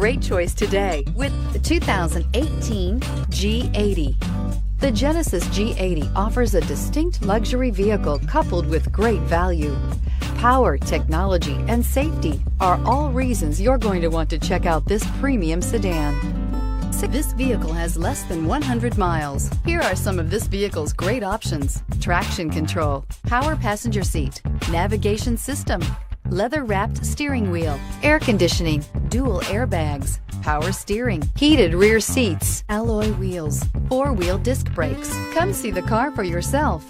great choice today with the 2018 G80. The Genesis G80 offers a distinct luxury vehicle coupled with great value. Power, technology, and safety are all reasons you're going to want to check out this premium sedan. This vehicle has less than 100 miles. Here are some of this vehicle's great options: traction control, power passenger seat, navigation system, leather-wrapped steering wheel, air conditioning, dual airbags, power steering, heated rear seats, alloy wheels, four-wheel disc brakes. Come see the car for yourself.